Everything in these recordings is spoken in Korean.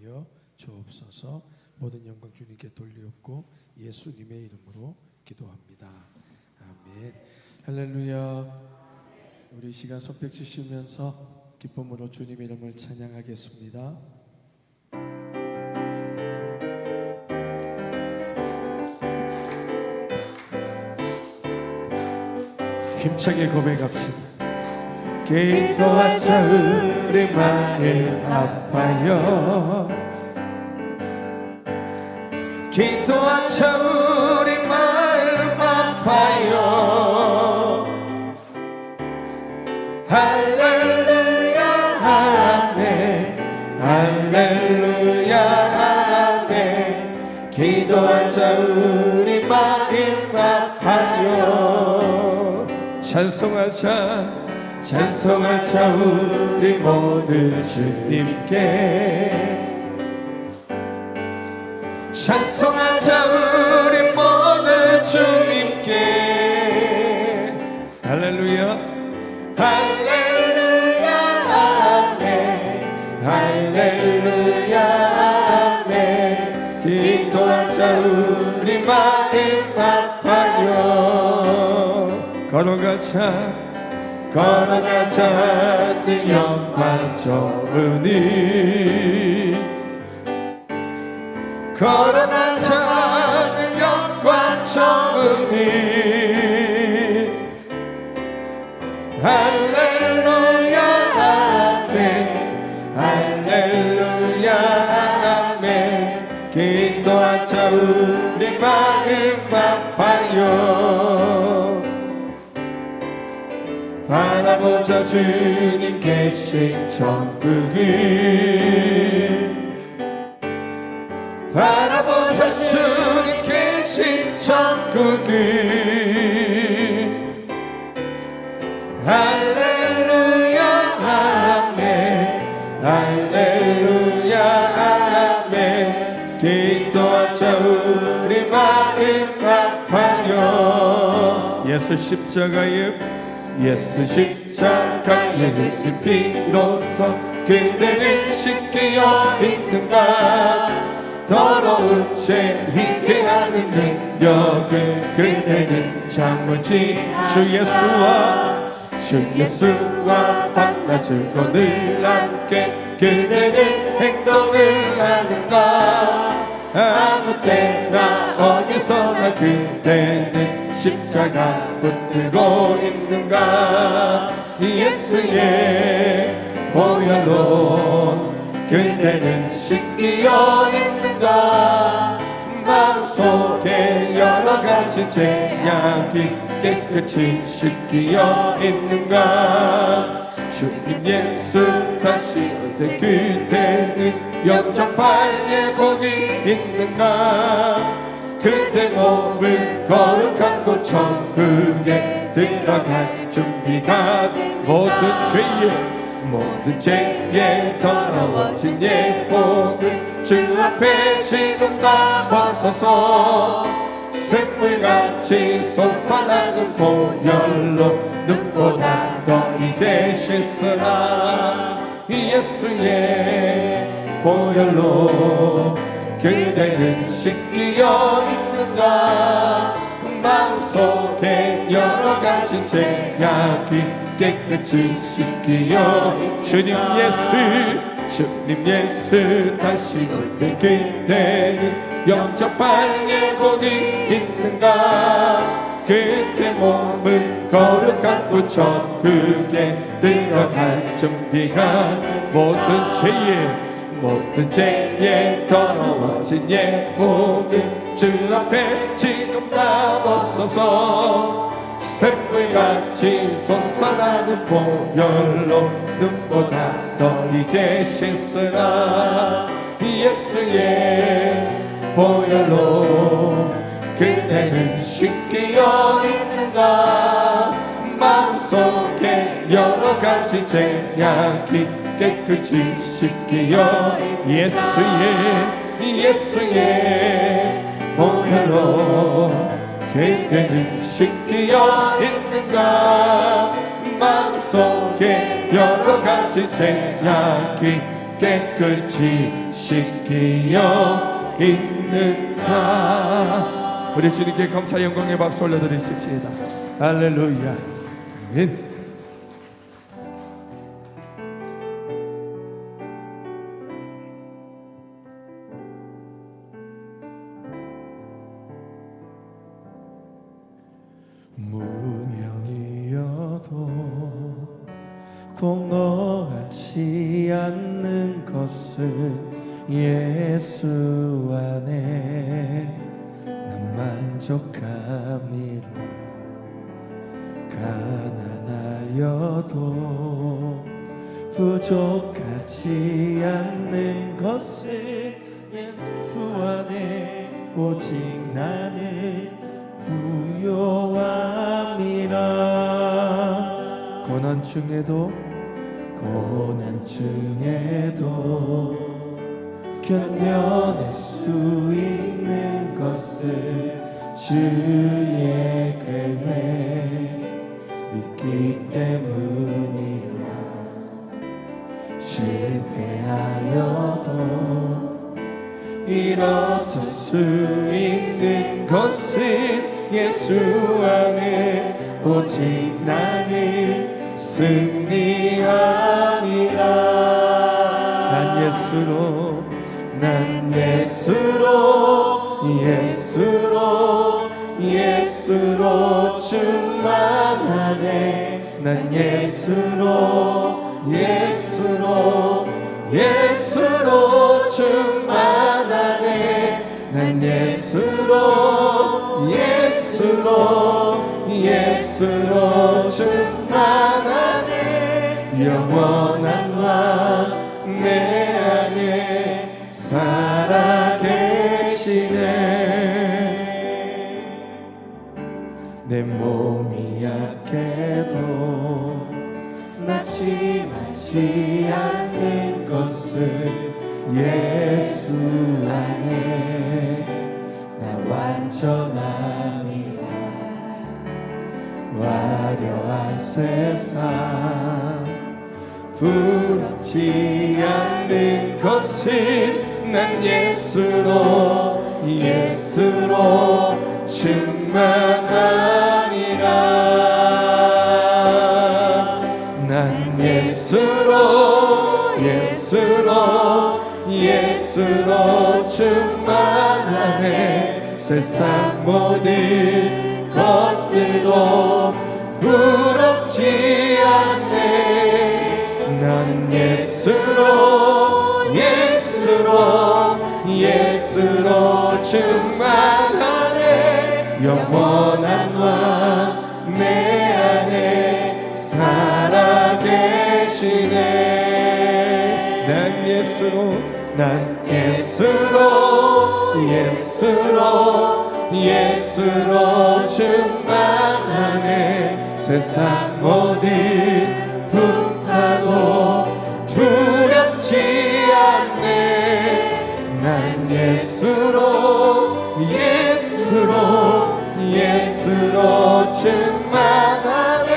하여 주옵소서. 모든 영광 주님께 돌리옵고 예수님의 이름으로 기도합니다. 아멘. 할렐루야. 우리 시간 손뼉 치시면서 기쁨으로 주님 이름을 찬양하겠습니다. 힘차게 고백합시다. 기도하자 우리 마음 아파요. 기도하자 우리 마음 아파요. 할렐루야 아멘. 할렐루야 아멘. 기도하자 우리 마음 아파요. 찬송하자 찬송하자 우리 모두 주님께. 찬송하자 우리 모두 주님께. 할렐루야 할렐루야 아멘. 할렐루야 아멘. 기도하자 우리 마음 아파요. 걸어가자 걸어가자 네 영광 좋으니. 걸어가자 네 영광 좋으니. 할렐루야 아멘. 할렐루야 아멘. 기도하자 우리 마음 아파요. 바라보자 주님 계신 천국을. 바라보자 주님 계신 천국을. 할렐루야 아멘. 할렐루야 아멘. 기도하자 우리 마음 아파요. 예수 십자가에 예수 십자가의 피로써 그대를 씻기어 있는가. 더러운 죄 희게 하는 능력을 그대는 참을지. 주 예수와 밤낮으로 늘 함께 그대는 행동을 하는가. 아무 때나 어디서나 그대는 십자가 붙들고 있는가. 예수의 보혈로 그대는 씻기어 있는가. 마음속에 여러가지 죄악이 깨끗이 씻기어 있는가. 주님 예수 다시 올 때 그대는 영접할 예복이 있는가. 그대 몸을 거룩한 곳 천국에 들어갈 준비가 된 모든 죄에 더러워진 예복을 주 앞에 지금 다 벗어서 샘물같이 솟아나는 보혈로 눈보다 더 이게 씻으라. 예수의 보혈로 그대는 씻기어 있는가. 마음속에 여러가지 죄악이 깨끗이 씻기어. 주님 예수 다시 올 때 그대는 영접할 예복이 있는가. 그대 몸은 거룩한 곳 천국에 들어갈 준비가. 모든 죄에 더러워진 예복을 주 앞에 지금 다 벗어서 샘물같이 솟아나는 보혈로 눈보다 더 이게 씻으라. 예수의 보혈로 그대는 씻기어 있는가. 마음속에 여러가지 죄악이 깨끗이 씻기어. 예수의 보혈로 그대는 씻기어 있는가. 마음속에 여러가지 죄악이 깨끗이 씻기어 있는가. 우리 주님께 감사 영광의 박수 올려드리십시다. 할렐루야. 아멘. 무명이어도 공허하지 않는 것은 예수 안에 난 만족함이라. 가난하여도 부족하지 않는 것은 예수 안에 오직 나는 부요함이라. 고난 중에도 견뎌낼 수 있는 것은 주의 계획 있기 때문이라. 실패하여도 일어설 수 있는 것은 예수 안에 오직 나는 승리함이라. 난 예수로 충만하네. 난 예수로 충만하네. 난 예수로 충만하네. 영원한 왕 내 안에 살아계시네. 내 몸이 약해도 낙심하지 않는 것은 예수 안에 나 완전함이라. 화려한 세상 부럽지 않는 것은 난 예수로 충만하니라. 난 예수로 충만하네. 세상 모든 것들도 부럽지 않네. 난 예수로 충만하네. 영원한 왕 내 안에 살아계시네. 난 예수로 충만하네. 세상 모든 풍파도 두렵지 않네. 난 예수로 충만하네.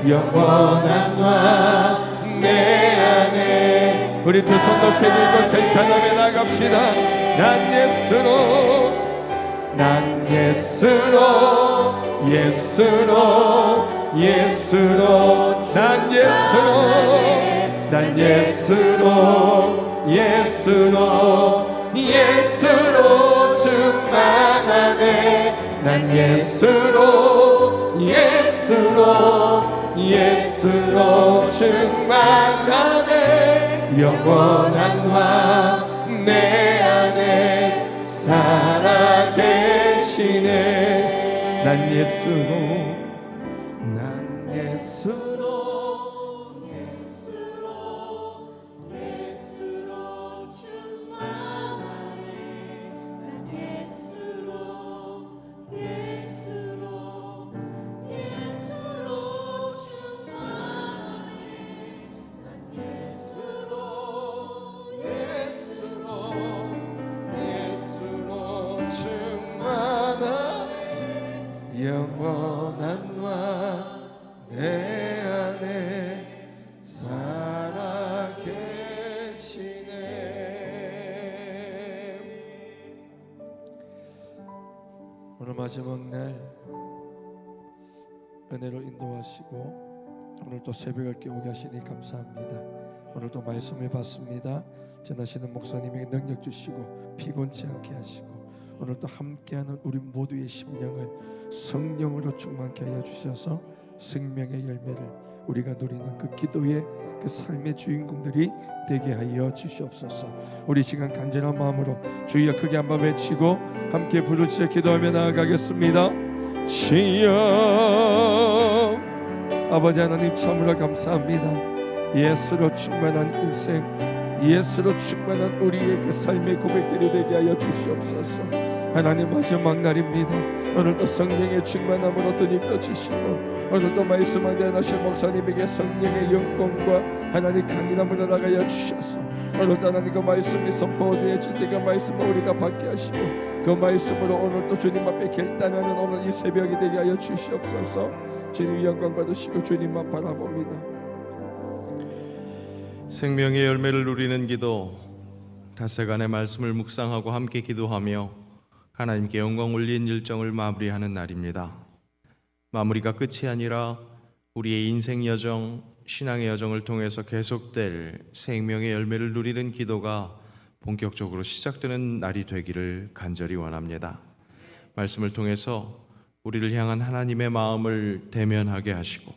영원한 왕 내 안에. 우리 두 손 높이 들고 결단하며 나갑시다. 난 예수로 충만하네. 난 예수로 충만하네. 영원한 왕 내 안에 살아계시네. 난 예수로 영원 오늘 마지막 날 은혜로 인도하시고 오늘 또 새벽을 깨우게 하시니 감사합니다. 오늘도 말씀을 받습니다. 전하시는 목사님에게 능력 주시고 피곤치 않게 하시고 오늘 또 함께하는 우리 모두의 심령을 성령으로 충만케 하여 주셔서 생명의 열매를 우리가 누리는 그 기도의 그 삶의 주인공들이 되게 하여 주시옵소서. 우리 시간 간절한 마음으로 주여 크게 한번 외치고 함께 부르짖어 기도하며 나아가겠습니다. 주여 아버지 하나님 참으로 감사합니다. 예수로 충만한 인생, 예수로 충만한 우리의 그 삶의 고백들이 되게 하여 주시옵소서. 하나님 마지막 날입니다. 오늘도 성령의 충만함으로 드립혀 주시고 오늘도 말씀하게 하신 목사님에게 성령의 영광과 하나님 강인함을 허락하여 주셔서 오늘도 하나님 그 말씀이 선포되어질 때 그 말씀을 우리가 받게 하시고 그 말씀으로 오늘도 주님 앞에 결단하는 오늘 이 새벽이 되게 하여 주시옵소서. 주님 영광 받으시고 주님만 바라봅니다. 생명의 열매를 누리는 기도, 닷새간의 말씀을 묵상하고 함께 기도하며 하나님께 영광 올린 일정을 마무리하는 날입니다. 마무리가 끝이 아니라 우리의 인생 여정, 신앙의 여정을 통해서 계속될 생명의 열매를 누리는 기도가 본격적으로 시작되는 날이 되기를 간절히 원합니다. 말씀을 통해서 우리를 향한 하나님의 마음을 대면하게 하시고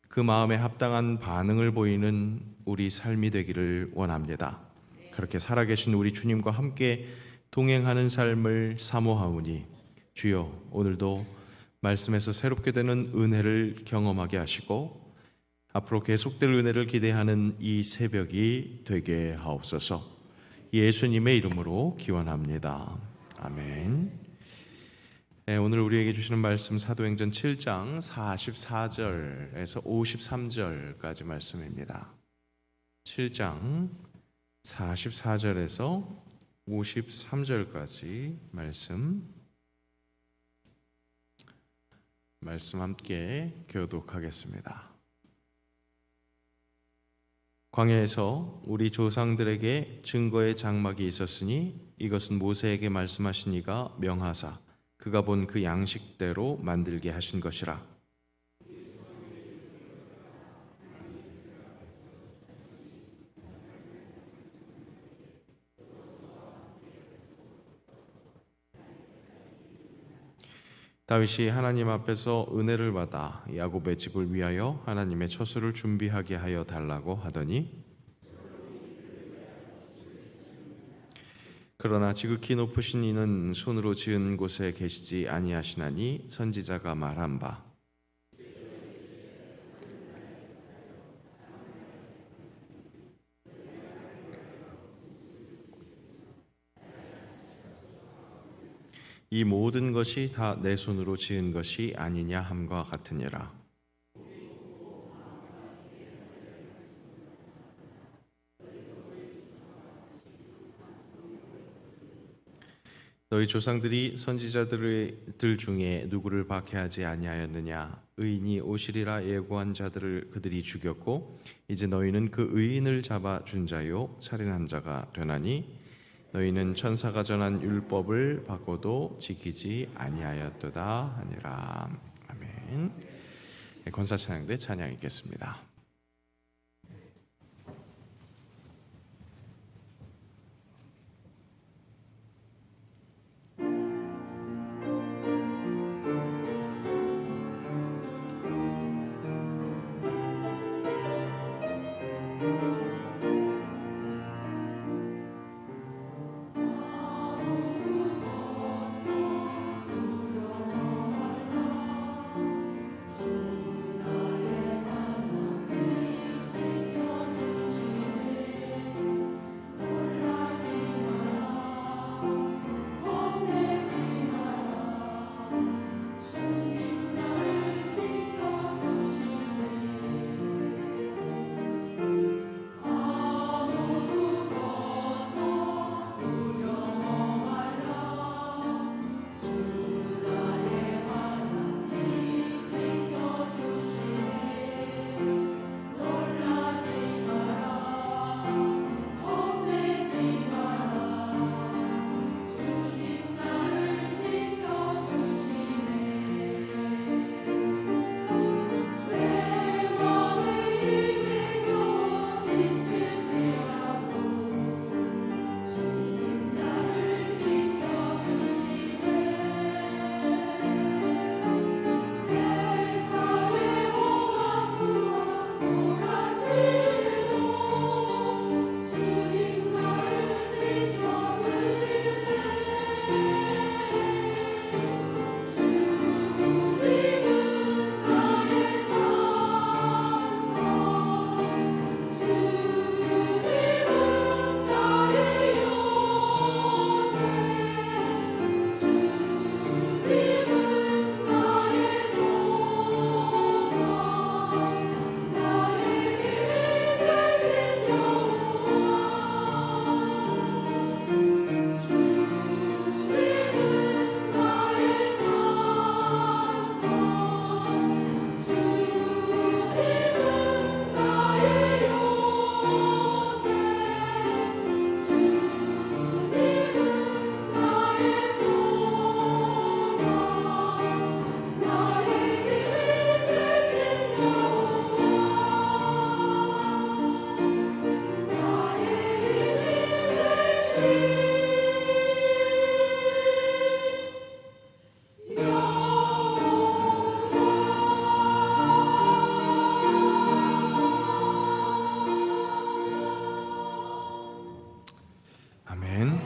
그 마음에 합당한 반응을 보이는 우리 삶이 되기를 원합니다. 그렇게 살아계신 우리 주님과 함께 동행하는 삶을 사모하오니 주여 오늘도 말씀에서 새롭게 되는 은혜를 경험하게 하시고 앞으로 계속될 은혜를 기대하는 이 새벽이 되게 하옵소서. 예수님의 이름으로 기원합니다. 아멘. 네, 오늘 우리에게 주시는 말씀 사도행전 7장 44절에서 53절까지 말씀입니다. 7장 44절에서 53절까지 말씀 함께 교독하겠습니다. 광야에서 우리 조상들에게 증거의 장막이 있었으니 이것은 모세에게 말씀하신 이가 명하사 그가 본 그 양식대로 만들게 하신 것이라. 다윗이 하나님 앞에서 은혜를 받아 야곱의 집을 위하여 하나님의 처소를 준비하게 하여 달라고 하더니 그러나 지극히 높으신 이는 손으로 지은 곳에 계시지 아니하시나니 선지자가 말한 바 이 모든 것이 다 내 손으로 지은 것이 아니냐 함과 같으니라. 너희 조상들이 선지자들 중에 누구를 박해하지 아니하였느냐? 의인이 오시리라 예고한 자들을 그들이 죽였고 이제 너희는 그 의인을 잡아 준 자요 살인한 자가 되나니 너희는 천사가 전한 율법을 받고도 지키지 아니하였도다 하니라. 아멘. 권사 찬양대 찬양 있겠습니다. 아멘.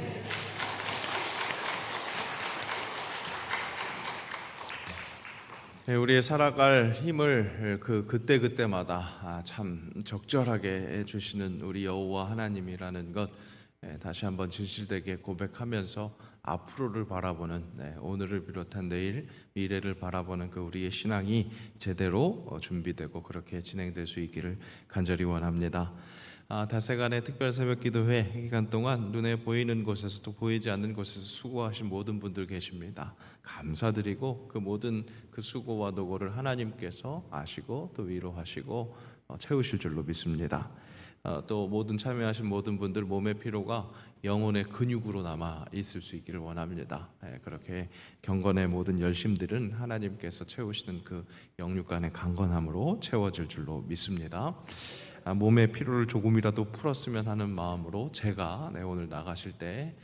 우리의 살아갈 힘을 그때마다 참 적절하게 주시는 우리 여호와 하나님이라는 것 다시 한번 진실되게 고백하면서 앞으로를 바라보는 오늘을 비롯한 내일 미래를 바라보는 그 우리의 신앙이 제대로 준비되고 그렇게 진행될 수 있기를 간절히 원합니다. 닷새간의 특별 새벽기도회 기간 동안 눈에 보이는 곳에서 또 보이지 않는 곳에서 수고하신 모든 분들 계십니다. 감사드리고 그 모든 그 수고와 노고를 하나님께서 아시고 또 위로하시고 채우실 줄로 믿습니다. 또 모든 참여하신 모든 분들 몸의 피로가 영혼의 근육으로 남아 있을 수 있기를 원합니다. 그렇게 경건의 모든 열심들은 하나님께서 채우시는 그 영육간의 강건함으로 채워질 줄로 믿습니다. 몸의 피로를 조금이라도 풀었으면 하는 마음으로 제가 오늘 나가실 때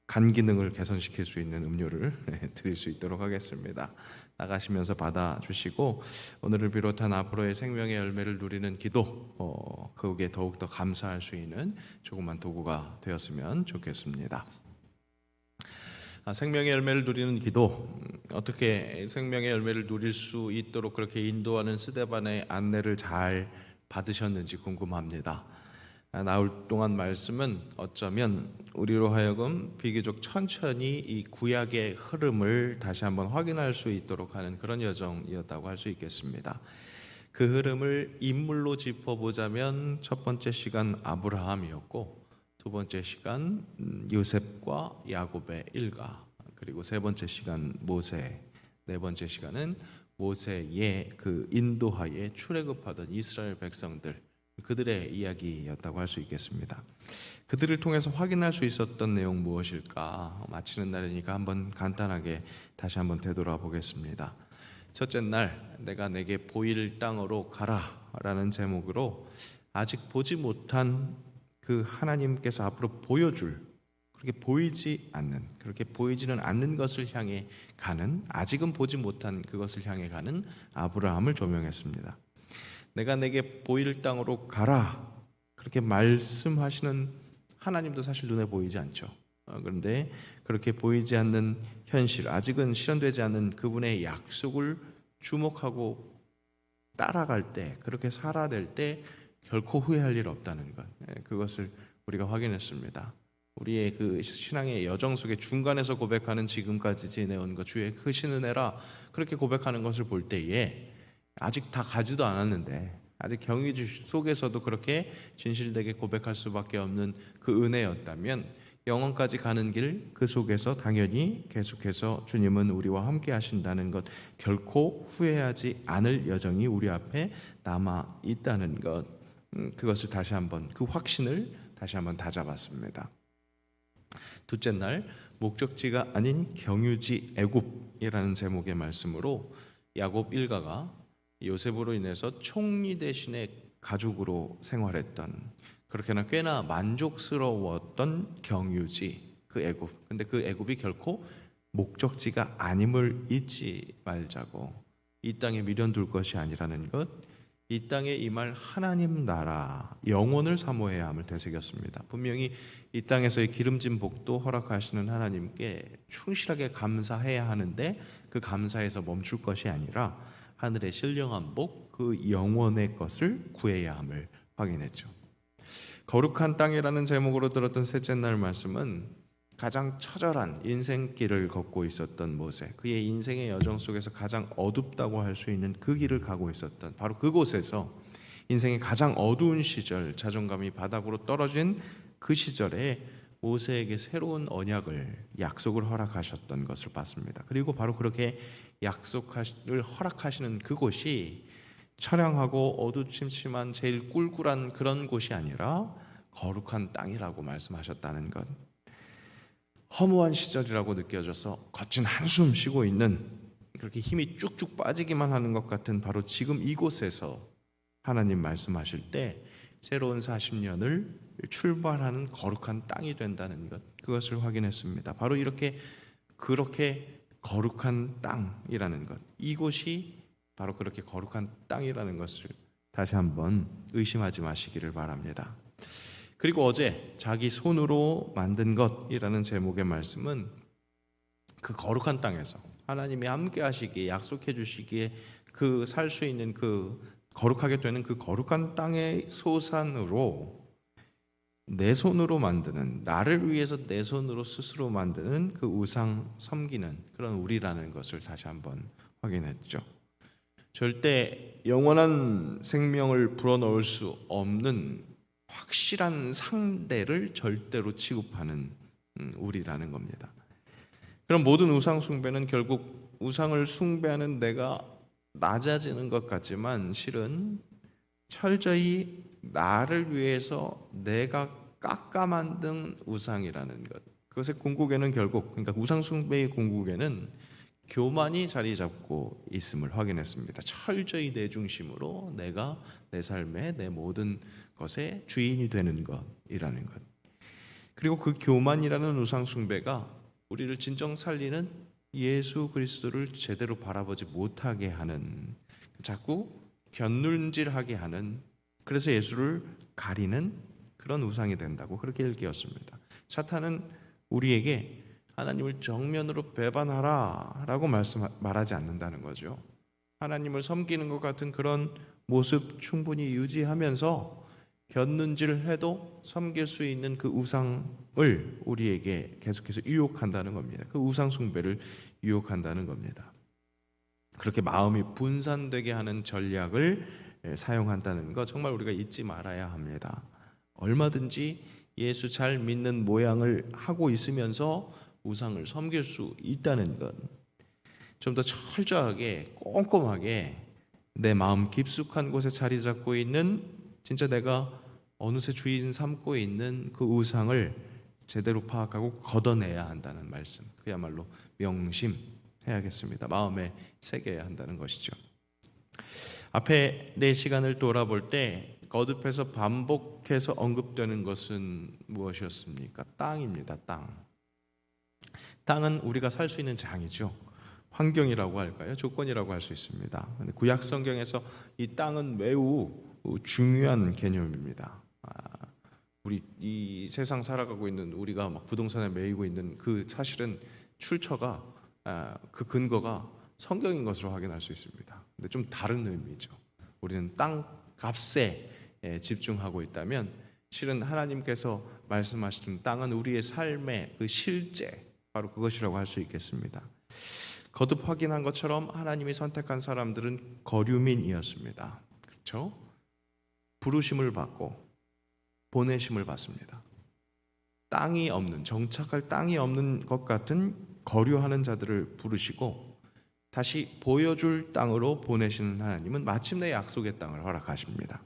간 기능을 개선시킬 수 있는 음료를 드릴 수 있도록 하겠습니다. 나가시면서 받아주시고 오늘을 비롯한 앞으로의 생명의 열매를 누리는 기도 그게 더욱더 감사할 수 있는 조그만 도구가 되었으면 좋겠습니다. 생명의 열매를 누리는 기도, 어떻게 생명의 열매를 누릴 수 있도록 그렇게 인도하는 스데반의 안내를 잘 받으셨는지 궁금합니다. 나올 동안 말씀은 어쩌면 우리로 하여금 비교적 천천히 이 구약의 흐름을 다시 한번 확인할 수 있도록 하는 그런 여정이었다고 할 수 있겠습니다. 그 흐름을 인물로 짚어보자면 첫 번째 시간 아브라함이었고, 두 번째 시간 요셉과 야곱의 일가, 그리고 세 번째 시간 모세, 네 번째 시간은 모세의 그 인도하에 출애굽하던 이스라엘 백성들, 그들의 이야기였다고 할 수 있겠습니다. 그들을 통해서 확인할 수 있었던 내용 무엇일까? 마치는 날이니까 한번 간단하게 다시 한번 되돌아보겠습니다. 첫째 날, 내가 내게 보일 땅으로 가라라는 제목으로 아직 보지 못한 그 하나님께서 앞으로 보여줄, 그렇게 보이지는 않는 것을 향해 가는, 아직은 보지 못한 그것을 향해 가는 아브라함을 조명했습니다. 내가 내게 보일 땅으로 가라, 그렇게 말씀하시는 하나님도 사실 눈에 보이지 않죠. 그런데 그렇게 보이지 않는 현실, 아직은 실현되지 않는 그분의 약속을 주목하고 따라갈 때, 그렇게 살아낼 때 결코 후회할 일 없다는 것, 그것을 우리가 확인했습니다. 우리의 그 신앙의 여정 속에 중간에서 고백하는 지금까지 지내온 것, 주의 크신 은혜라, 그렇게 고백하는 것을 볼 때에 아직 다 가지도 않았는데, 아직 경유주 속에서도 그렇게 진실되게 고백할 수밖에 없는 그 은혜였다면, 영원까지 가는 길 그 속에서 당연히 계속해서 주님은 우리와 함께 하신다는 것, 결코 후회하지 않을 여정이 우리 앞에 남아 있다는 것, 그것을 다시 한번, 그 확신을 다시 한번 다잡았습니다. 둘째 날, 목적지가 아닌 경유지 애굽이라는 제목의 말씀으로 야곱 일가가 요셉으로 인해서 총리 대신의 가족으로 생활했던, 그렇게나 꽤나 만족스러웠던 경유지, 그 애굽. 근데 그 애굽이 결코 목적지가 아님을 잊지 말자고, 이 땅에 미련둘 것이 아니라는 것, 이 땅에 임할 하나님 나라, 영혼을 사모해야 함을 되새겼습니다. 분명히 이 땅에서의 기름진 복도 허락하시는 하나님께 충실하게 감사해야 하는데, 그 감사에서 멈출 것이 아니라 하늘의 신령한 복, 그 영원의 것을 구해야 함을 확인했죠. 거룩한 땅이라는 제목으로 들었던 셋째 날 말씀은 가장 처절한 인생길을 걷고 있었던 모세, 그의 인생의 여정 속에서 가장 어둡다고 할 수 있는 그 길을 가고 있었던, 바로 그곳에서 인생의 가장 어두운 시절, 자존감이 바닥으로 떨어진 그 시절에 모세에게 새로운 언약을, 약속을 허락하셨던 것을 봤습니다. 그리고 바로 그렇게 약속을 허락하시는 그곳이 처량하고 어두침침한 제일 꿀꿀한 그런 곳이 아니라 거룩한 땅이라고 말씀하셨다는 것, 허무한 시절이라고 느껴져서 거친 한숨 쉬고 있는, 그렇게 힘이 쭉쭉 빠지기만 하는 것 같은 바로 지금 이곳에서 하나님 말씀하실 때 새로운 40년을 출발하는 거룩한 땅이 된다는 것, 그것을 확인했습니다. 바로 그렇게 거룩한 땅이라는 것, 이곳이 바로 그렇게 거룩한 땅이라는 것을 다시 한번 의심하지 마시기를 바랍니다. 그리고 어제 자기 손으로 만든 것이라는 제목의 말씀은 그 거룩한 땅에서 하나님이 함께 하시기에, 약속해 주시기에 그 살 수 있는 그 거룩하게 되는 그 거룩한 땅의 소산으로 내 손으로 만드는, 나를 위해서 내 손으로 스스로 만드는 그 우상 섬기는 그런 우리라는 것을 다시 한번 확인했죠. 절대 영원한 생명을 불어넣을 수 없는 확실한 상대를 절대로 취급하는 우리라는 겁니다. 그럼 모든 우상 숭배는 결국 우상을 숭배하는 내가 낮아지는 것 같지만 실은 철저히 나를 위해서 내가 깎아 만든 우상이라는 것, 그것의 궁극에는 결국, 그러니까 우상 숭배의 궁극에는 교만이 자리 잡고 있음을 확인했습니다. 철저히 내 중심으로 내가 내 삶의 내 모든 것의 주인이 되는 것이라는 것. 그리고 그 교만이라는 우상 숭배가 우리를 진정 살리는 예수 그리스도를 제대로 바라보지 못하게 하는, 자꾸 곁눈질하게 하는, 그래서 예수를 가리는 그런 우상이 된다고 그렇게 일깨웠습니다. 사탄은 우리에게 하나님을 정면으로 배반하라 라고 말하지 않는다는 거죠. 하나님을 섬기는 것 같은 그런 모습 충분히 유지하면서 곁눈질을 해도 섬길 수 있는 그 우상을 우리에게 계속해서 유혹한다는 겁니다. 그 우상 숭배를 유혹한다는 겁니다. 그렇게 마음이 분산되게 하는 전략을 사용한다는 거 정말 우리가 잊지 말아야 합니다. 얼마든지 예수 잘 믿는 모양을 하고 있으면서 우상을 섬길 수 있다는 것, 좀 더 철저하게 꼼꼼하게 내 마음 깊숙한 곳에 자리 잡고 있는, 진짜 내가 어느새 주인 삼고 있는 그 우상을 제대로 파악하고 걷어내야 한다는 말씀, 그야말로 명심해야겠습니다. 마음에 새겨야 한다는 것이죠. 앞에 내 시간을 돌아볼 때 거듭해서 반복해서 언급되는 것은 무엇이었습니까? 땅입니다. 땅은 우리가 살 수 있는 장이죠. 환경이라고 할까요? 조건이라고 할 수 있습니다. 근데 구약 성경에서 이 땅은 매우 중요한 개념입니다. 우리 이 세상 살아가고 있는 우리가 막 부동산에 매이고 있는 그 사실은 출처가, 그 근거가 성경인 것으로 확인할 수 있습니다. 근데 좀 다른 의미죠. 우리는 땅 값에 집중하고 있다면 실은 하나님께서 말씀하시는 땅은 우리의 삶의 그 실제, 바로 그것이라고 할 수 있겠습니다. 거듭 확인한 것처럼 하나님이 선택한 사람들은 거류민이었습니다. 그렇죠? 부르심을 받고 보내심을 받습니다. 땅이 없는, 정착할 땅이 없는 것 같은 거류하는 자들을 부르시고 다시 보여줄 땅으로 보내시는 하나님은 마침내 약속의 땅을 허락하십니다.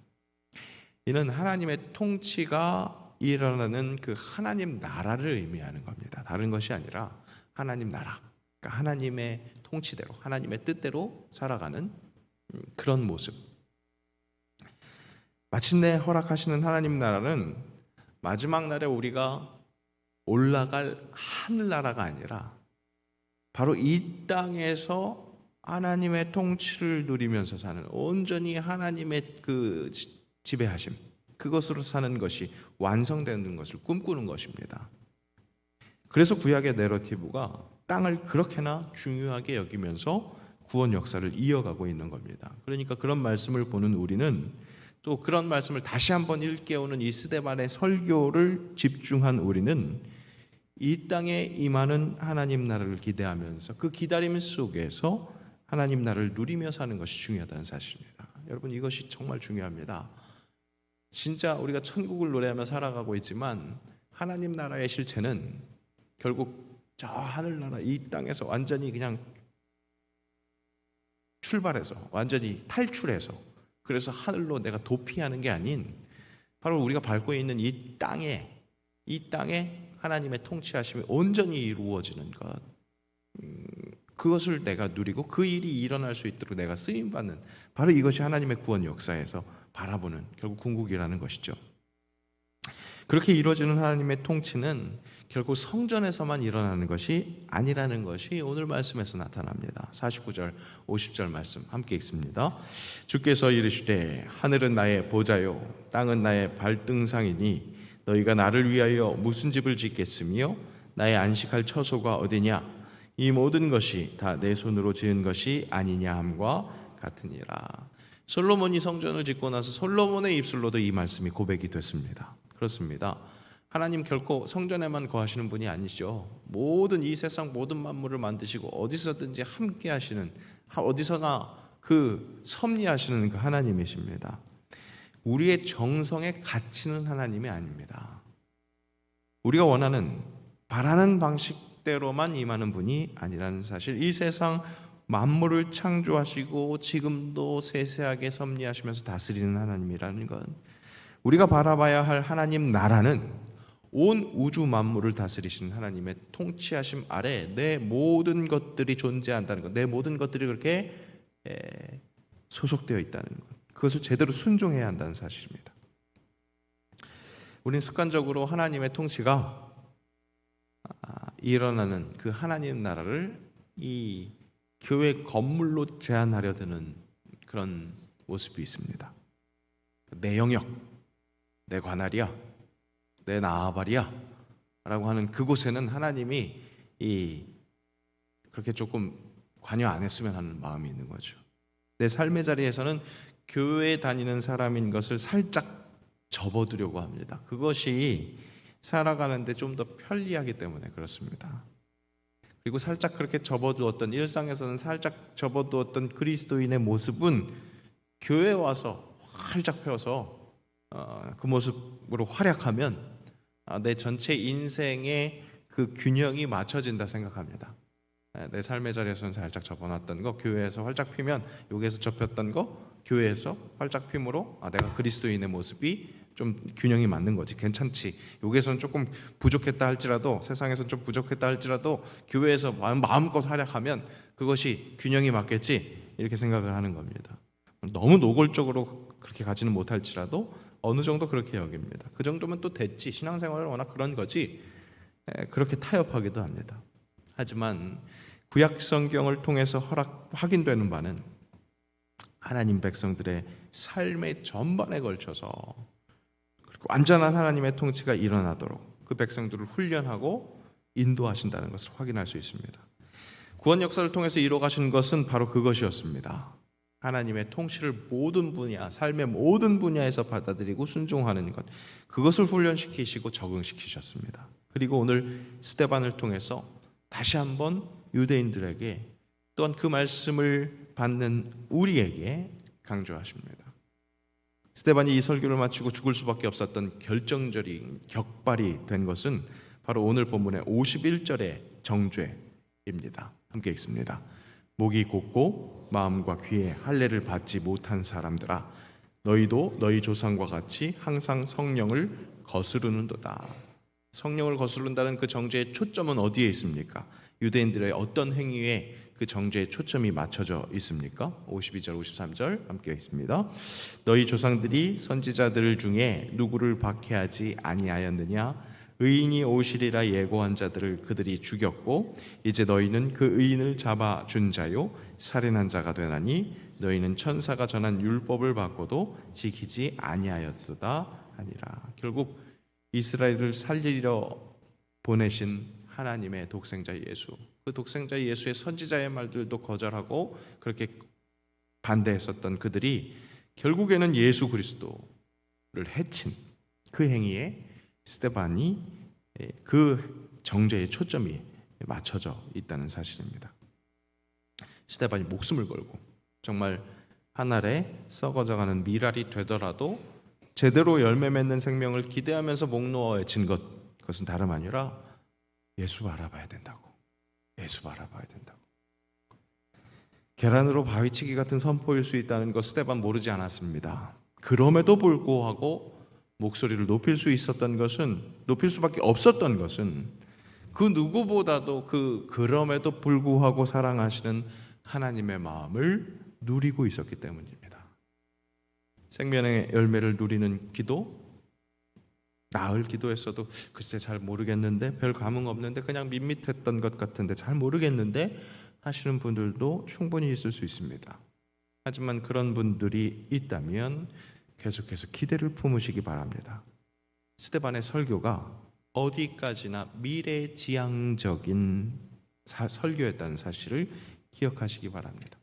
이는 하나님의 통치가 일어나는 그 하나님 나라를 의미하는 겁니다. 다른 것이 아니라 하나님 나라, 그러니까 하나님의 통치대로, 하나님의 뜻대로 살아가는 그런 모습. 마침내 허락하시는 하나님 나라는 마지막 날에 우리가 올라갈 하늘나라가 아니라 바로 이 땅에서 하나님의 통치를 누리면서 사는, 온전히 하나님의 그 지배하심, 그것으로 사는 것이 완성되는 것을 꿈꾸는 것입니다. 그래서 구약의 내러티브가 땅을 그렇게나 중요하게 여기면서 구원 역사를 이어가고 있는 겁니다. 그러니까 그런 말씀을 보는 우리는 또 그런 말씀을 다시 한번 일깨우는 이 스데반의 설교를 집중한 우리는 이 땅에 임하는 하나님 나라를 기대하면서 그 기다림 속에서 하나님 나라를 누리며 사는 것이 중요하다는 사실입니다. 여러분, 이것이 정말 중요합니다. 진짜 우리가 천국을 노래하며 살아가고 있지만 하나님 나라의 실체는 결국 저 하늘나라 이 땅에서 완전히 그냥 출발해서, 완전히 탈출해서, 그래서 하늘로 내가 도피하는 게 아닌 바로 우리가 밟고 있는 이 땅에 하나님의 통치하심이 온전히 이루어지는 것, 그것을 내가 누리고 그 일이 일어날 수 있도록 내가 쓰임받는, 바로 이것이 하나님의 구원 역사에서 바라보는 결국 궁극이라는 것이죠. 그렇게 이루어지는 하나님의 통치는 결국 성전에서만 일어나는 것이 아니라는 것이 오늘 말씀에서 나타납니다. 49절 50절 말씀 함께 읽습니다. 주께서 이르시되 하늘은 나의 보좌요 땅은 나의 발등상이니 너희가 나를 위하여 무슨 집을 짓겠으며 나의 안식할 처소가 어디냐? 이 모든 것이 다 내 손으로 지은 것이 아니냐 함과 같으니라. 솔로몬이 성전을 짓고 나서 솔로몬의 입술로도 이 말씀이 고백이 됐습니다. 그렇습니다. 하나님 결코 성전에만 거하시는 분이 아니죠. 모든 이 세상 모든 만물을 만드시고 어디서든지 함께 하시는, 어디서나 그 섭리하시는 그 하나님이십니다. 우리의 정성에 갇히는 하나님이 아닙니다. 우리가 원하는 바라는 방식대로만 임하는 분이 아니라는 사실, 이 세상 만물을 창조하시고 지금도 세세하게 섭리하시면서 다스리는 하나님이라는 건, 우리가 바라봐야 할 하나님 나라는 온 우주 만물을 다스리시는 하나님의 통치하심 아래 내 모든 것들이 존재한다는 것, 내 모든 것들이 그렇게 소속되어 있다는 것, 그것을 제대로 순종해야 한다는 사실입니다. 우리는 습관적으로 하나님의 통치가 일어나는 그 하나님 나라를 이 교회 건물로 제한하려 드는 그런 모습이 있습니다. 내 영역, 내 관할이야, 내 나아발이야 라고 하는 그곳에는 하나님이 그렇게 조금 관여 안 했으면 하는 마음이 있는 거죠. 내 삶의 자리에서는 교회에 다니는 사람인 것을 살짝 접어두려고 합니다. 그것이 살아가는데 좀 더 편리하기 때문에 그렇습니다. 그리고 살짝 그렇게 접어두었던, 일상에서는 살짝 접어두었던 그리스도인의 모습은 교회에 와서 활짝 펴서 그 모습으로 활약하면 내 전체 인생의 그 균형이 맞춰진다 생각합니다. 내 삶의 자리에서는 살짝 접어놨던 거 교회에서 활짝 피면, 여기에서 접혔던 거 교회에서 활짝 핌으로 내가 그리스도인의 모습이 좀 균형이 맞는 거지, 괜찮지, 여기에서는 조금 부족했다 할지라도, 세상에서는 좀 부족했다 할지라도 교회에서 마음껏 활약하면 그것이 균형이 맞겠지, 이렇게 생각을 하는 겁니다. 너무 노골적으로 그렇게 가지는 못할지라도 어느 정도 그렇게 여깁니다. 그 정도면 또 됐지, 신앙생활은 워낙 그런 거지, 그렇게 타협하기도 합니다. 하지만 구약 성경을 통해서 확인되는 바는 하나님 백성들의 삶의 전반에 걸쳐서 완전한 하나님의 통치가 일어나도록 그 백성들을 훈련하고 인도하신다는 것을 확인할 수 있습니다. 구원 역사를 통해서 이루어가신 것은 바로 그것이었습니다. 하나님의 통치를 모든 분야, 삶의 모든 분야에서 받아들이고 순종하는 것, 그것을 훈련시키시고 적응시키셨습니다. 그리고 오늘 스데반을 통해서 다시 한번 유대인들에게, 또한 그 말씀을 받는 우리에게 강조하십니다. 스데반이 이 설교를 마치고 죽을 수밖에 없었던 결정적인 격발이 된 것은 바로 오늘 본문의 51절의 정죄입니다. 함께 읽습니다. 목이 곧고 마음과 귀에 할례를 받지 못한 사람들아, 너희도 너희 조상과 같이 항상 성령을 거스르는도다. 성령을 거스른다는 그 정죄의 초점은 어디에 있습니까? 유대인들의 어떤 행위에 그 정죄의 초점이 맞춰져 있습니까? 52절 53절 함께 있습니다. 너희 조상들이 선지자들 중에 누구를 박해하지 아니하였느냐? 의인이 오시리라 예고한 자들을 그들이 죽였고 이제 너희는 그 의인을 잡아 준 자요 살인한 자가 되나니 너희는 천사가 전한 율법을 받고도 지키지 아니하였도다 하니라. 결국 이스라엘을 살리려 보내신 하나님의 독생자 예수, 그 독생자 예수의 선지자의 말들도 거절하고 그렇게 반대했었던 그들이 결국에는 예수 그리스도를 해친 그 행위에 스데반이 그 정죄의 초점이 맞춰져 있다는 사실입니다. 스데반이 목숨을 걸고 정말 하늘에 썩어져가는 미랄이 되더라도 제대로 열매 맺는 생명을 기대하면서 목 놓아 외친 그것은 다름 아니라 예수 바라봐야 된다고, 예수 바라봐야 된다고. 계란으로 바위치기 같은 선포일 수 있다는 것 스데반 모르지 않았습니다. 그럼에도 불구하고 목소리를 높일 수 있었던 것은, 높일 수밖에 없었던 것은 그 누구보다도 그럼에도 불구하고 사랑하시는 하나님의 마음을 누리고 있었기 때문입니다. 생명의 열매를 누리는 기도, 나흘 기도했어도 글쎄 잘 모르겠는데, 별 감흥 없는데, 그냥 밋밋했던 것 같은데 잘 모르겠는데 하시는 분들도 충분히 있을 수 있습니다. 하지만 그런 분들이 있다면 계속해서 기대를 품으시기 바랍니다. 스데반의 설교가 어디까지나 미래지향적인 설교였다는 사실을 기억하시기 바랍니다.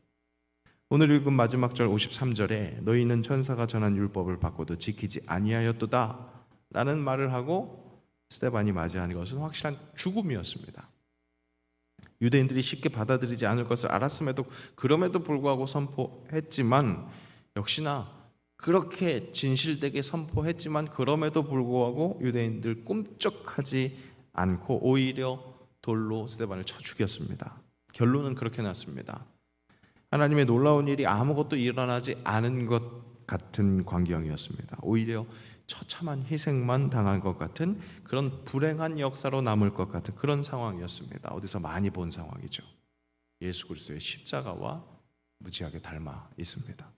오늘 읽은 마지막 절 53절에 너희는 천사가 전한 율법을 받고도 지키지 아니하였도다 라는 말을 하고 스데반이 맞이한 것은 확실한 죽음이었습니다. 유대인들이 쉽게 받아들이지 않을 것을 알았음에도 그럼에도 불구하고 선포했지만, 역시나 그렇게 진실되게 선포했지만 그럼에도 불구하고 유대인들 꿈쩍하지 않고 오히려 돌로 스데반을 쳐 죽였습니다. 결론은 그렇게 났습니다. 하나님의 놀라운 일이 아무것도 일어나지 않은 것 같은 광경이었습니다. 오히려 처참한 희생만 당한 것 같은 그런 불행한 역사로 남을 것 같은 그런 상황이었습니다. 어디서 많이 본 상황이죠. 예수 그리스도의 십자가와 무지하게 닮아 있습니다.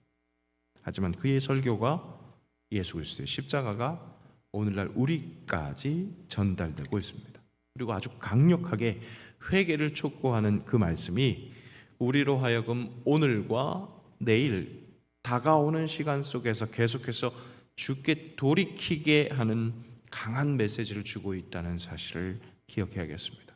하지만 그의 설교가, 예수 그리스도의 십자가가 오늘날 우리까지 전달되고 있습니다. 그리고 아주 강력하게 회개를 촉구하는 그 말씀이 우리로 하여금 오늘과 내일 다가오는 시간 속에서 계속해서 주께 돌이키게 하는 강한 메시지를 주고 있다는 사실을 기억해야겠습니다.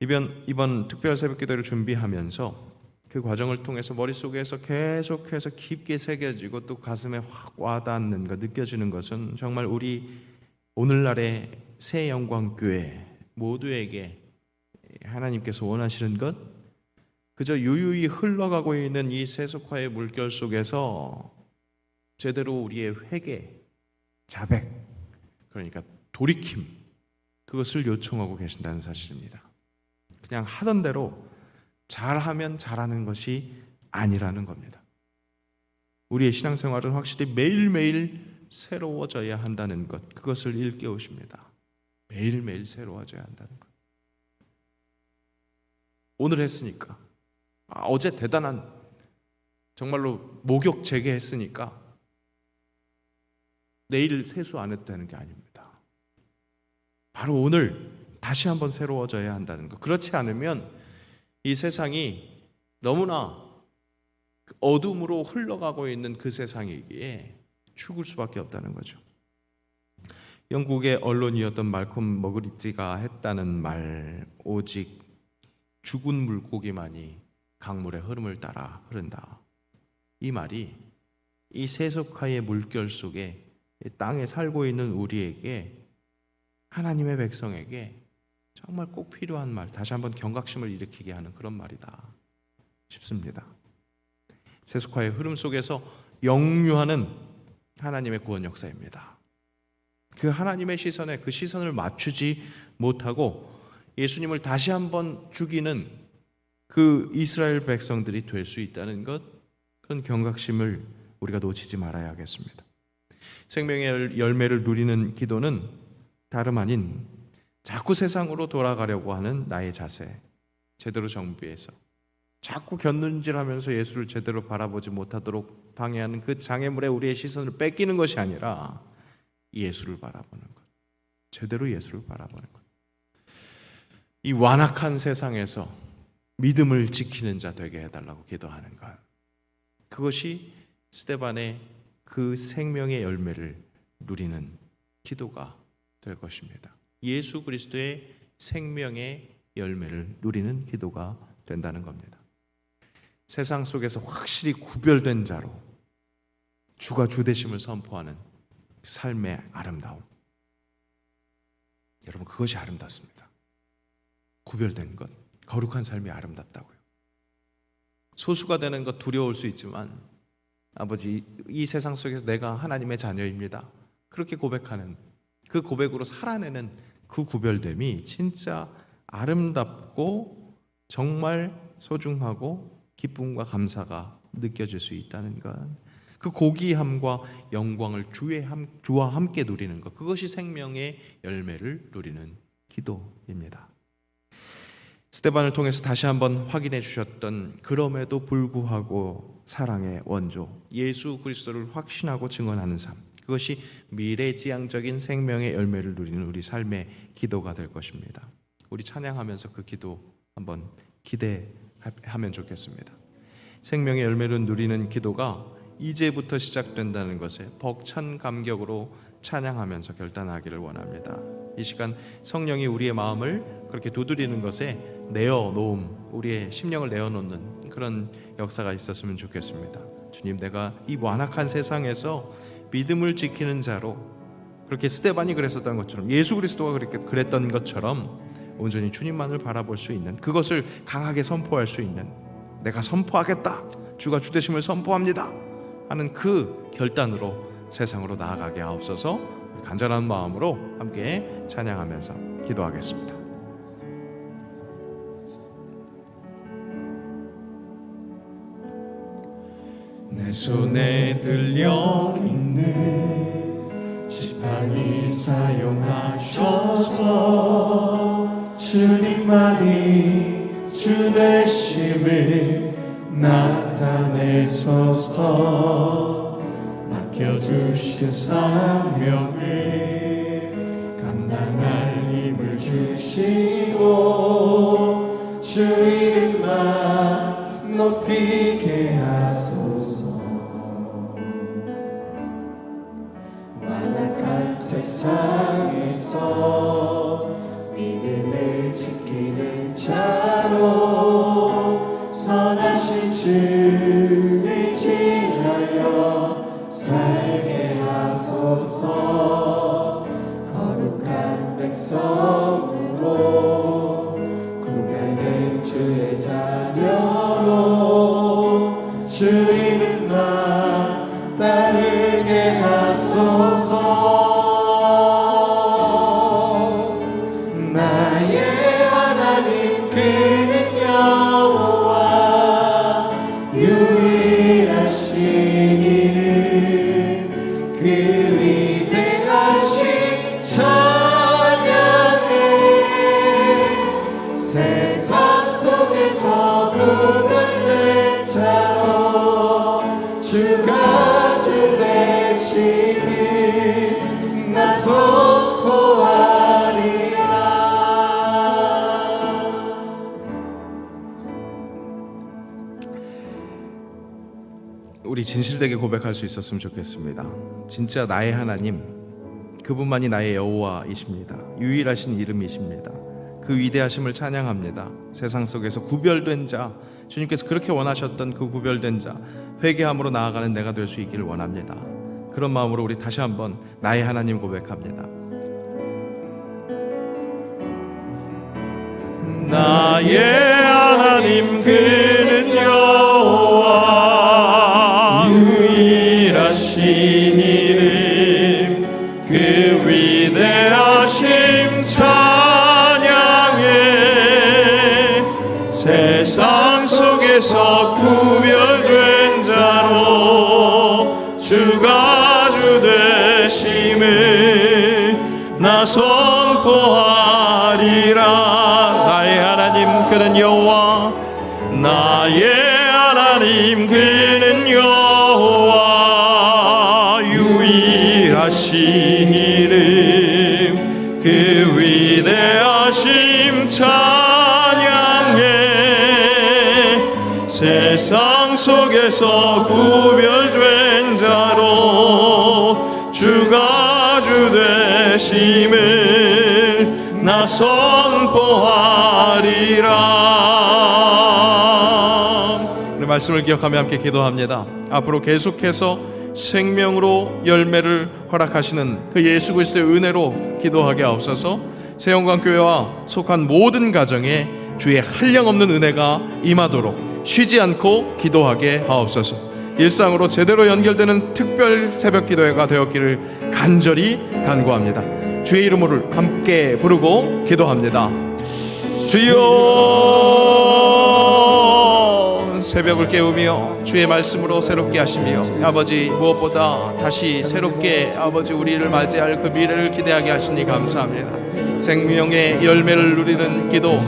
이번 특별 새벽 기도를 준비하면서 그 과정을 통해서 머릿속에서 계속해서 깊게 새겨지고 또 가슴에 확 와닿는 것, 느껴지는 것은 정말 우리 오늘날의 새 영광교회 모두에게 하나님께서 원하시는 것, 그저 유유히 흘러가고 있는 이 세속화의 물결 속에서 제대로 우리의 회개, 자백, 그러니까 돌이킴, 그것을 요청하고 계신다는 사실입니다. 그냥 하던 대로 잘하면 잘하는 것이 아니라는 겁니다. 우리의 신앙생활은 확실히 매일매일 새로워져야 한다는 것, 그것을 일깨우십니다. 매일매일 새로워져야 한다는 것. 오늘 했으니까, 어제 대단한 정말로 목욕 재개했으니까 내일 세수 안 해도 되는 게 아닙니다. 바로 오늘 다시 한번 새로워져야 한다는 것. 그렇지 않으면 이 세상이 너무나 어둠으로 흘러가고 있는 그 세상이기에 죽을 수밖에 없다는 거죠. 영국의 언론이었던 말콤 머그리티가 했다는 말, 오직 죽은 물고기만이 강물의 흐름을 따라 흐른다. 이 말이 이 세속화의 물결 속에 땅에 살고 있는 우리에게, 하나님의 백성에게 정말 꼭 필요한 말, 다시 한번 경각심을 일으키게 하는 그런 말이다 싶습니다. 세속화의 흐름 속에서 역류하는 하나님의 구원 역사입니다. 그 하나님의 시선에 그 시선을 맞추지 못하고 예수님을 다시 한번 죽이는 그 이스라엘 백성들이 될 수 있다는 것, 그런 경각심을 우리가 놓치지 말아야 하겠습니다. 생명의 열매를 누리는 기도는 다름 아닌 자꾸 세상으로 돌아가려고 하는 나의 자세, 제대로 정비해서 자꾸 곁눈질하면서 예수를 제대로 바라보지 못하도록 방해하는 그 장애물에 우리의 시선을 뺏기는 것이 아니라 예수를 바라보는 것, 제대로 예수를 바라보는 것. 이 완악한 세상에서 믿음을 지키는 자 되게 해달라고 기도하는 것, 그것이 스데반의 그 생명의 열매를 누리는 기도가 될 것입니다. 예수 그리스도의 생명의 열매를 누리는 기도가 된다는 겁니다. 세상 속에서 확실히 구별된 자로 주가 주되심을 선포하는 삶의 아름다움, 여러분, 그것이 아름답습니다. 구별된 것, 거룩한 삶이 아름답다고요. 소수가 되는 것 두려울 수 있지만, 아버지, 이 세상 속에서 내가 하나님의 자녀입니다, 그렇게 고백하는, 그 고백으로 살아내는 그 구별됨이 진짜 아름답고 정말 소중하고 기쁨과 감사가 느껴질 수 있다는 것, 그 고귀함과 영광을 주와 함께 누리는 것, 그것이 생명의 열매를 누리는 기도입니다. 스데반을 통해서 다시 한번 확인해 주셨던 그럼에도 불구하고 사랑의 원조 예수 그리스도를 확신하고 증언하는 삶, 그것이 미래지향적인 생명의 열매를 누리는 우리 삶의 기도가 될 것입니다. 우리 찬양하면서 그 기도 한번 기대하면 좋겠습니다. 생명의 열매를 누리는 기도가 이제부터 시작된다는 것에 벅찬 감격으로 찬양하면서 결단하기를 원합니다. 이 시간 성령이 우리의 마음을 그렇게 두드리는 것에 내어놓음, 우리의 심령을 내어놓는 그런 역사가 있었으면 좋겠습니다. 주님, 내가 이 완악한 세상에서 믿음을 지키는 자로, 그렇게 스데반이 그랬었던 것처럼, 예수 그리스도가 그렇게 그랬던 것처럼 온전히 주님만을 바라볼 수 있는, 그것을 강하게 선포할 수 있는, 내가 선포하겠다, 주가 주 되심을 선포합니다 하는 그 결단으로 세상으로 나아가게 하옵소서. 간절한 마음으로 함께 찬양하면서 기도하겠습니다. 내 손에 들려있는 지팡이 사용하셔서 주님만이 주 되심을 나타내소서. 맡겨주신 사명을 감당할 힘을 주시고 주 이름만 높이게 하소서. 완악한 세상에서 믿음을 지키는 자로 선하신 주 의지하여 살게 하소서. 거룩한 백성으로 구별된 주의 자녀로 주 이름만 따르게 하소서. 나의 하나님 그는 여호와 유일하신 이름 그 위대하신 찬양을 세상 속에서 구별된 자로 주가 주 되심을 나 선포하리라. 우리 진실되게 고백할 수 있었으면 좋겠습니다. 진짜 나의 하나님, 그분만이 나의 여호와이십니다. 유일하신 이름이십니다. 그 위대하심을 찬양합니다. 세상 속에서 구별된 자, 주님께서 그렇게 원하셨던 그 구별된 자, 회개함으로 나아가는 내가 될 수 있기를 원합니다. 그런 마음으로 우리 다시 한번 나의 하나님 고백합니다. 나의 하나님 그는 여호와 유일하신 이름 그 위대하심 찬양해 세상 속에서 구별된 자로 주가 주 되심을 나 선포하리라. 나의 하나님 그는 여호와 나의 하나님 그는 여호와 유일하신 이름 그 위대하심 찬양해 세상 속에서 구별된 자로 주가 주 되심을 나 선포하리라. 우리 말씀을 기억하며 함께 기도합니다. 앞으로 계속해서 생명으로 열매를 허락하시는 그 예수 그리스도의 은혜로 기도하게 하옵소서. 세영광교회와 속한 모든 가정에 주의 한량없는 은혜가 임하도록 쉬지 않고 기도하게 하옵소서. 일상으로 제대로 연결되는 특별 새벽 기도회가 되었기를 간절히 간구합니다. 주의 이름으로 함께 부르고 기도합니다. 주여, 새벽을 깨우며 주의 말씀으로 새롭게 하시며 아버지 무엇보다 다시 새롭게 아버지 우리를 맞이할 그 미래를 기대하게 하시니 감사합니다. 생명의 열매를 누리는 기도,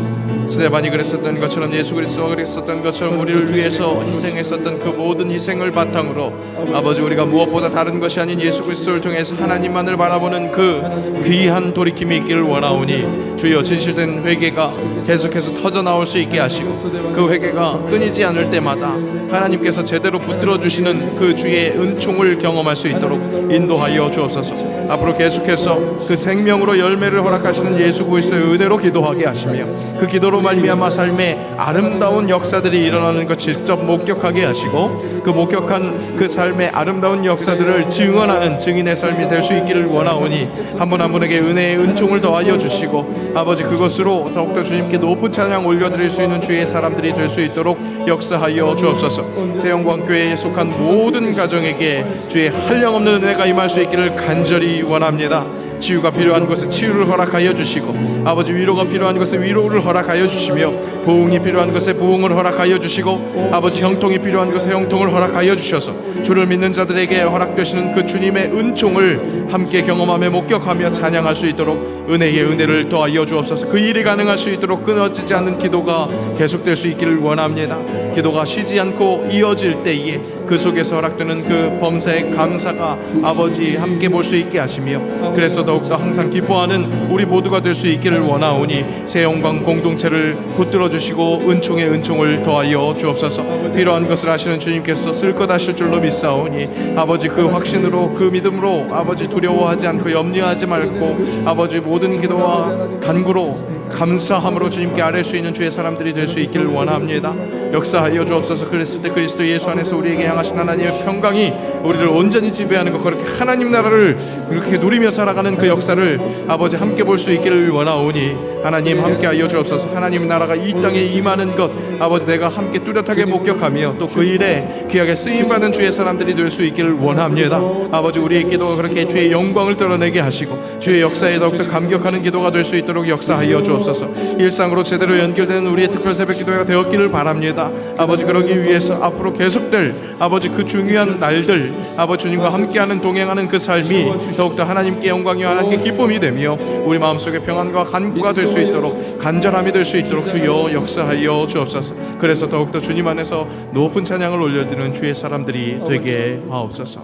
스데반이 그랬었던 것처럼 예수 그리스도가 그랬었던 것처럼 우리를 위해서 희생했었던 그 모든 희생을 바탕으로 아버지 우리가 무엇보다 다른 것이 아닌 예수 그리스도를 통해서 하나님만을 바라보는 그 귀한 돌이킴이 있기를 원하오니 주여 진실된 회개가 계속해서 터져 나올 수 있게 하시고 그 회개가 끊이지 않을 때마다 하나님께서 제대로 붙들어 주시는 그 주의 은총을 경험할 수 있도록 인도하여 주옵소서. 앞으로 계속해서 그 생명으로 열매를 허락하시는 예수 그리스도의 은혜로 기도하게 하시며 그 기도로 말미암아 삶의 아름다운 역사들이 일어나는 것 직접 목격하게 하시고 그 목격한 그 삶의 아름다운 역사들을 증언하는 증인의 삶이 될 수 있기를 원하오니 한 분 한 분에게 은혜의 은총을 더하여 주시고 아버지 그것으로 더욱더 주님께 높은 찬양 올려드릴 수 있는 주의 사람들이 될 수 있도록 역사하여 주옵소서. 새영광교회에 속한 모든 가정에게 주의 한량없는 은혜가 임할 수 있기를 간절히 원합니다. 치유가 필요한 곳에 치유를 허락하여 주시고 아버지 위로가 필요한 곳에 위로를 허락하여 주시며 부흥이 필요한 곳에 부흥을 허락하여 주시고 아버지 형통이 필요한 곳에 형통을 허락하여 주셔서 주를 믿는 자들에게 허락되시는 그 주님의 은총을 함께 경험하며 목격하며 찬양할 수 있도록 은혜의 은혜를 더하여 주옵소서. 그 일이 가능할 수 있도록 끊어지지 않는 기도가 계속될 수 있기를 원합니다. 기도가 쉬지 않고 이어질 때에 그 속에서 허락되는 그 범사의 감사가 아버지 함께 볼 수 있게 하시며 그래서 더욱더 항상 기뻐하는 우리 모두가 될 수 있기를 원하오니 새 영광 공동체를 붙들어 주시고 은총의 은총을 더하여 주옵소서. 필요한 것을 하시는 주님께서 쓸 것 하실 줄로 믿사오니 아버지 그 확신으로 그 믿음으로 아버지 두려워하지 않고 염려하지 말고 아버지 모든 기도와 간구로 감사함으로 주님께 아뢰 수 있는 주의 사람들이 될 수 있기를 원합니다. 역사하여 주옵소서. 그랬을 때 그리스도 예수 안에서 우리에게 향하신 하나님의 평강이 우리를 온전히 지배하는 것 그렇게 하나님 나라를 그렇게 누리며 살아가는 그 역사를 아버지 함께 볼 수 있기를 원하오니 하나님 함께하여 주옵소서. 하나님 나라가 이 땅에 임하는 것 아버지 내가 함께 뚜렷하게 목격하며 또 그 일에 귀하게 쓰임받는 주의 사람들이 될 수 있기를 원합니다. 아버지 우리의 기도가 그렇게 주의 영광을 드러내게 하시고 주의 역사에 더욱더 감격하는 기도가 될 수 있도록 역사하여 주옵소서. 일상으로 제대로 연결되는 우리의 특별 새벽 기도가 되었기를 바랍니다. 아버지 그러기 위해서 앞으로 계속될 아버지 그 중요한 날들 아버지 주님과 함께하는 동행하는 그 삶이 더욱더 하나님께 영광이와 하나님께 기쁨이 되며 우리 마음속에 평안과 간구가 될 수 있도록 간절함이 될 수 있도록 주여 역사하여 주옵소서. 그래서 더욱더 주님 안에서 높은 찬양을 올려드리는 주의 사람들이 되게 하옵소서.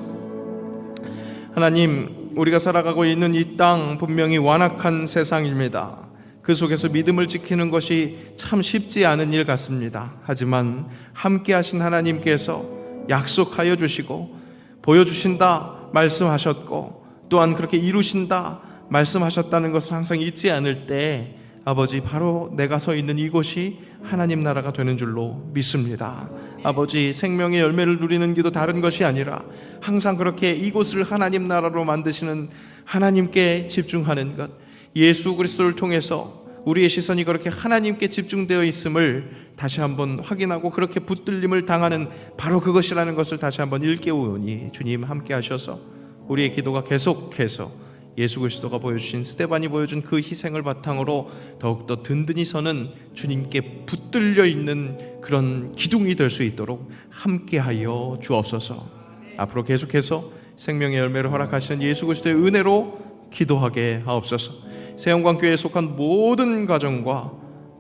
하나님 우리가 살아가고 있는 이 땅 분명히 완악한 세상입니다. 그 속에서 믿음을 지키는 것이 참 쉽지 않은 일 같습니다. 하지만 함께 하신 하나님께서 약속하여 주시고 보여주신다 말씀하셨고 또한 그렇게 이루신다 말씀하셨다는 것을 항상 잊지 않을 때 아버지 바로 내가 서 있는 이곳이 하나님 나라가 되는 줄로 믿습니다. 아버지 생명의 열매를 누리는 기도 다른 것이 아니라 항상 그렇게 이곳을 하나님 나라로 만드시는 하나님께 집중하는 것 예수 그리스도를 통해서 우리의 시선이 그렇게 하나님께 집중되어 있음을 다시 한번 확인하고 그렇게 붙들림을 당하는 바로 그것이라는 것을 다시 한번 일깨우니 주님 함께 하셔서 우리의 기도가 계속해서 예수 그리스도가 보여주신 스데반이 보여준 그 희생을 바탕으로 더욱더 든든히 서는 주님께 붙들려 있는 그런 기둥이 될 수 있도록 함께하여 주옵소서. 앞으로 계속해서 생명의 열매를 허락하시는 예수 그리스도의 은혜로 기도하게 하옵소서. 새영광교회에 속한 모든 가정과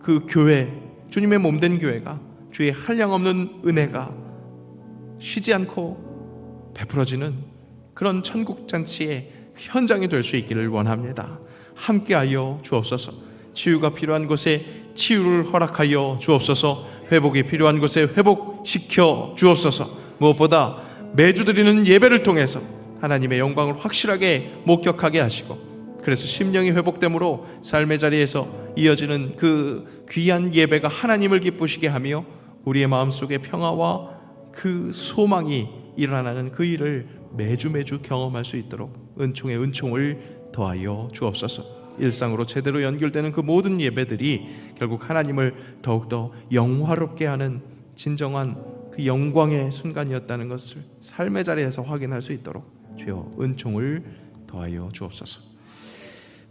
그 교회 주님의 몸된 교회가 주의 한량없는 은혜가 쉬지 않고 베풀어지는 그런 천국잔치의 현장이 될 수 있기를 원합니다. 함께하여 주옵소서. 치유가 필요한 곳에 치유를 허락하여 주옵소서. 회복이 필요한 곳에 회복시켜 주옵소서. 무엇보다 매주 드리는 예배를 통해서 하나님의 영광을 확실하게 목격하게 하시고 그래서 심령이 회복됨으로 삶의 자리에서 이어지는 그 귀한 예배가 하나님을 기쁘시게 하며 우리의 마음속에 평화와 그 소망이 일어나는 그 일을 매주 경험할 수 있도록 은총의 은총을 더하여 주옵소서. 일상으로 제대로 연결되는 그 모든 예배들이 결국 하나님을 더욱더 영화롭게 하는 진정한 그 영광의 순간이었다는 것을 삶의 자리에서 확인할 수 있도록 주여 은총을 더하여 주옵소서.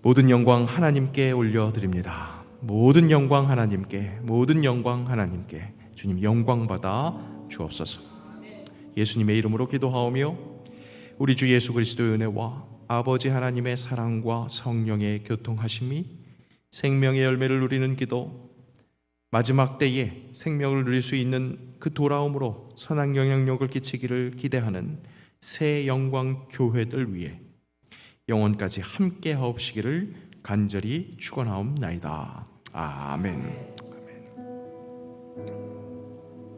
모든 영광 하나님께 올려드립니다. 모든 영광 하나님께, 모든 영광 하나님께 주님 영광 받아 주옵소서. 예수님의 이름으로 기도하오며 우리 주 예수 그리스도의 은혜와 아버지 하나님의 사랑과 성령의 교통하심이 생명의 열매를 누리는 기도 마지막 때에 생명을 누릴 수 있는 그 돌아옴으로 선한 영향력을 끼치기를 기대하는 새 영광 교회들 위해 영원까지 함께 하옵시기를 간절히 축원하옵나이다. 아멘.